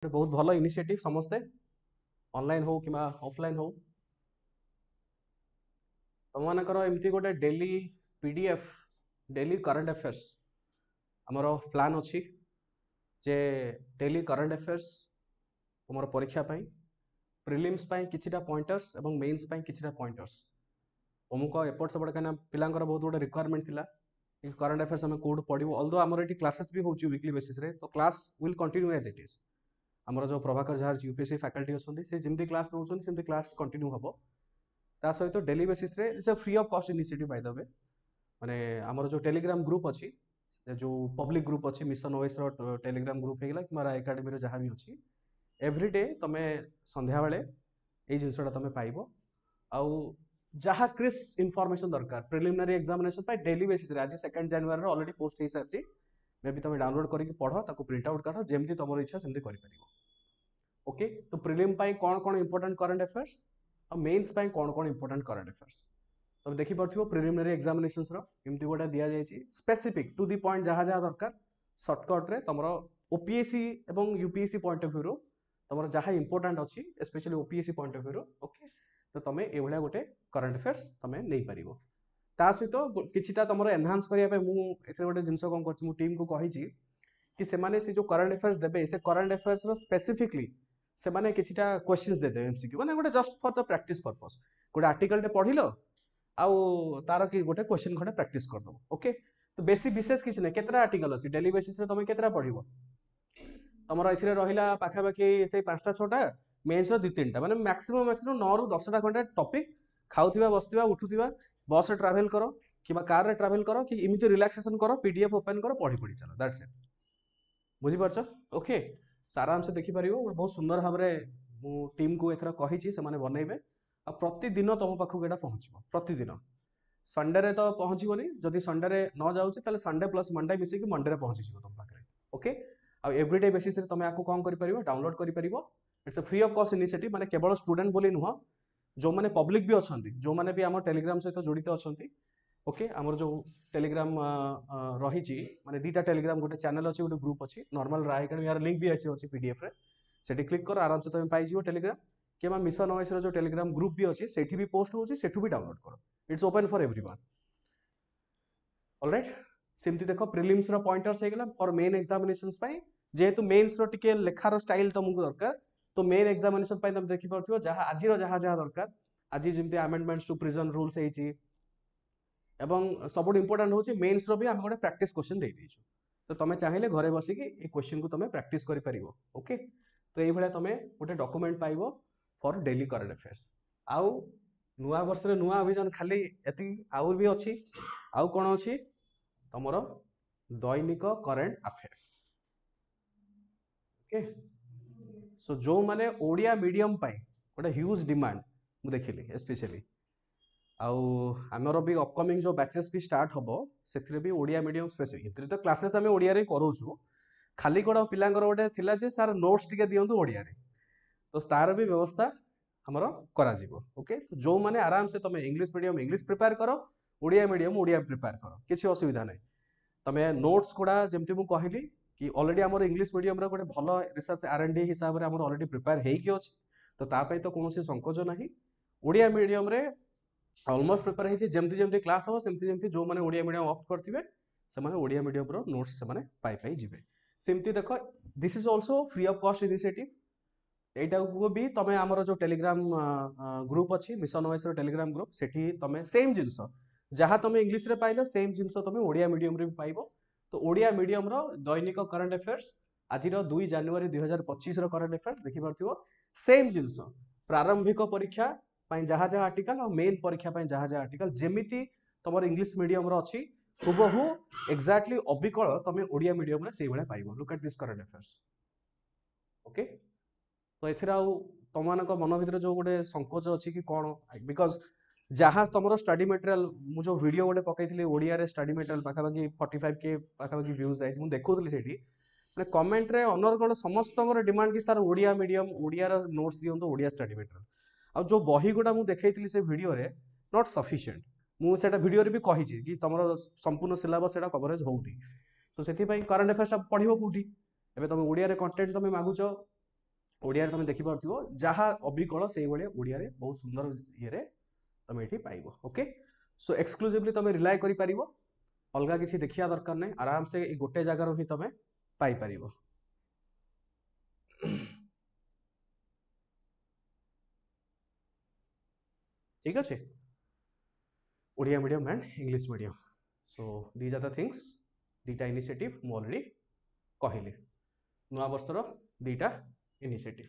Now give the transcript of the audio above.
बहुत भल इनिशिएटिव समस्ते ऑनलाइन हो कि ऑफलाइन हो तुम मानकर एमती गोटे daily PDF daily current affairs आमर प्लान अच्छी जे डेली करंट अफेयर्स तुम परीक्षा प्रिलिम्स किछिटा पॉइंटर्स एवं मेन्स किछिटा पॉइंटर्स तुमको एपट सेपट कहीं पिलांकर बहुत गोटे रिक्वायरमेंट थिला करंट अफेयर्स आम कौट पढ़ू अल्दो आमर ये क्लासेस भी होची वीकली बेसिस रे तो class will continue as it is आमर जो प्रभाकर झार यूपीएससी फैकल्टी अच्छे से जमी क्लास नौ सेमती क्लास कंटिन्यू हम ता सहित डेली बेसिस रे it's a free of cost initiative by the way माने आमर जो टेलीग्राम ग्रुप अच्छी जो पब्लिक ग्रुप अच्छी मिशन ओएस रो टेलीग्राम ग्रुप हेगला कि मारा एकेडमी रो जहां भी अच्छी एवरीडे तुमे संध्या बेले ए जिनसटा तुमे पाइबो आउ जहाँ क्रिस इनफॉरमेशन दरकार प्रिलिमिनरी एग्जामिनेशन पाई डेली बेसिस रे आज 2 जनवरी रो ऑलरेडी पोस्ट हे सरची मे भी तुम डाउनलोड करके पढ़ ताको प्रिंट आउट काढ जेमती तुम इच्छा सेमती करि परिबो ओके तो प्रिलिम पाई कौन कौन इंपोर्टेंट करंट अफेयर्स और मेन्स पाई कौन कौन इंपोर्टेंट करंट अफेयर्स तुम देखि पड़थिबो प्रिलिमिनरी एग्जामिनेशंस रो एमती गोटा दिया जायछि स्पेसिफिक टू द पॉइंट जहाँ जहाँ दरकार शॉर्टकट रे तुमरो ओपीएससी एवं यूपीएससी पॉइंट ऑफ व्यू रो तुमरो जहाँ इंपोर्टेंट अछि specially OPSC point of view रो ओके तो तुम ए भलिया गोटे करंट अफेयर्स तुम नहीं परिबो ता सहित किछिटा तुमरो एनहांस करिया पे मु एथे गोटे जिंस कोन करछि मु टीम को कहिछि कि सेमाने से जो करंट अफेयर्स देबे से करंट अफेयर्स रो स्पेसिफिकली सेमाने किछिटा क्वेश्चंस दे देबे एमसीक्यू माने गोटे just for the practice purpose गोटे आर्टिकल टे पढिलो आउ तार कि गोटे क्वेश्चन खडे प्रैक्टिस कर दो ओके तो बेसी विशेष किछ नै केतरा आर्टिकल अछि डेली बेसिस रे तुम केतरा पढिबो तमरो एथिरे रहिला पाखा पाखी से 5टा 6टा मेंस रो 2-3टा माने मैक्सिमम 9 रु 10टा खंडे टॉपिक खाउथिबा बसथिबा उठुथिबा बस रे ट्रैवल करो किबा कार रे ट्रैवल करो कि इमिति रिलैक्सेशन करो पीडीएफ ओपन करो पढी पढी चलो दैट्स इट बुझी परछ ओके आराम से देखि परिबो बहुत सुंदर भाव रे मु टीम को एथरा कहिछि से माने बनैबे आ प्रतिदिन तुम पाखु एटा पहुंचबो प्रतिदिन संडे रे तो पहुंचबोनी जदि संडे रे न जाउछि ताले संडे प्लस मंडे मिसे कि मंडे रे पहुंची जिवो तुम पाखरे ओके आ एवरीडे बेसिस रे तुम आको कोन करि परिबो डाउनलोड करि परिबो it's a free of cost initiative माने केवल स्टूडेंट बोली नुह जो माने पब्लिक भी अछंती जो माने भी हमर टेलीग्राम सहित जड़ित अछंती ओके हमर जो टेलीग्राम रही माने दीटा टेलीग्राम गोटे चैनल अच्छी गोटे ग्रुप अच्छी नॉर्मल राय कण यार लिंक भी अच्छी पीडीएफ रे सेठी क्लिक कर आराम से तुम पाई जिवो टेलीग्राम केमा मिशन ओएस रो जो टेलीग्राम ग्रुप भी अच्छी सेठी भी पोस्ट होची सेठू भी डाउनलोड करो it's open for everyone alright सिम्ति देखो प्रिलिम्स रो पॉइंटर्स हेगला फॉर मेन एग्जामिनेशंस पाई जेहेतु मेन्स रो टिके लेखार स्टाइल तुमको दरकार तो मेन एग्जामिनेशन पाई तुम देखि परथिबो जहां आजिरो जहां जहां दरकार आज जेमति अमेंडमेंट्स टू प्रिजन रूल्स हेची एवं सबुठ इंपोर्टेंट होची मेन्स रो भी हम गोटे प्रैक्टिस क्वेश्चन दे देछु तो तुम चाहिए घरे बसिकी ए क्वेश्चन को तुम प्रैक्टिस करि परिबो ओके तो ये भलिया तुम गोटे डॉक्यूमेंट पाइबो फॉर डेली करंट अफेयर्स आउ नुआ वर्ष रे नुआ अभियान खाली एति आउ भी अछि आउ कोन अछि तमरो दैनिक करंट अफेयर्स ओके सो जो माने ओडिया मीडियम पाई गोटे ह्यूज डिमांड मु देखिली स्पेशली आउ आमर भी अपकमिंग जो बैचेस भी स्टार्ट हम से भी ओडिया मीडियम स्पेशली तो क्लासेस आम ओडिया रे करूछु खाली कोड पिलांकर गोटे थिला जे सर नोट्स टिके दियंतु ओडिया रे तो तार भी व्यवस्था हमर करा जीवो ओके तो जो माने आराम से तुम इंग्लिश मीडियम इंग्लिश प्रिपेयर करो ओडिया मीडियम ओडिया प्रिपेयर करो किसी असुविधा नहीं तमे नोट्स गुड़ा जमती मु कहली कि ऑलरेडी हमर इंग्लिश मीडियम रो गोटे भलो रिसर्च आरएनडी हिसाब रे हमर ऑलरेडी प्रिपेयर हेई कि अछि तो ता पई तो कोनोसी संकोच नहीं ओडिया मीडियम रे ऑलमोस्ट प्रिपेयर हेची जमती जमती क्लास हो सेमती जमती जो माने ओडिया मीडियम ऑप्ट करथिबे से माने ओडिया मीडियम रो नोट्स से माने पाई पाई जिवे सेमती देखो this is also free of cost initiative एटा को भी तमे हमर जो टेलीग्राम ग्रुप अछि मिशन ओएस रो टेलीग्राम ग्रुप सेठी तमे सेम जिंस जहाँ तमे इंग्लिश रे पाइलो सेम जिंस तमे ओडिया मीडियम रे भी पाइबो तो ओडिया मीडियम रो दैनिक करंट अफेयर्स आज 2 जनवरी 2025 रो करंट अफेयर्स देखि परथिबो सेम जिंस प्रारंभिक परीक्षा पाई जहाँ जहाँ आर्टिकल और मेन परीक्षा पाई जहाँ जहाँ आर्टिकल जेमिति तुम इंग्लिश मीडियम रो अछि हुबहु एग्जैक्टली अबिकल तुम ओडिया मीडियम रे सेही भले पाइबो look at this current affairs okay तो एथिरा तुम मानक मन भीतर जो गोटे संकोच अछि कि कोन बिकॉज जहाँ तुम स्टडी मटेरियल मु जो वीडियो गोटे पकईली ओडिया रे स्टडी मटेरियल पाखापाखि 45K पाखापाखि व्यूज जाइए मुझे देखुली सेठी माने कमेंट रे अनर्गल समस्त डिमांड कि सर ओडिया मीडियम ओडिया रो नोट्स दियंतु ओडिया स्टडी मटेरियल आ जो बही गुड़ा मुझे देखी से वीडियो रे नॉट सफिशिएंट मुझे वीडियो रे भी कही कि तुम संपूर्ण सिलेबस सेटा कवरेज होउनी तो सेति पई करंट अफेयर्स पढ़िबो कोठी एबे तुम ओडिया रे कंटेंट तुम मागुच ओडिया रे तुम देखि पारथिबो जहा अबिकल सेही भलिया ओडिया रे बहुत सुंदर ये रे तुम एठी पाइबो। ओके, सो एक्सक्लूसिवली तुम रिलाय करि पारिबो, अलगा किसी देखिया दरकार नै, आराम से ए गोटे जगार ही तुम पाई पारिबो। ठीक अच्छे, Odia medium and English medium. So these are the things, दीटा इनिशिएटिव मु ऑलरेडी कहली, नुआ वर्षर दीटा इनिशिएटिव।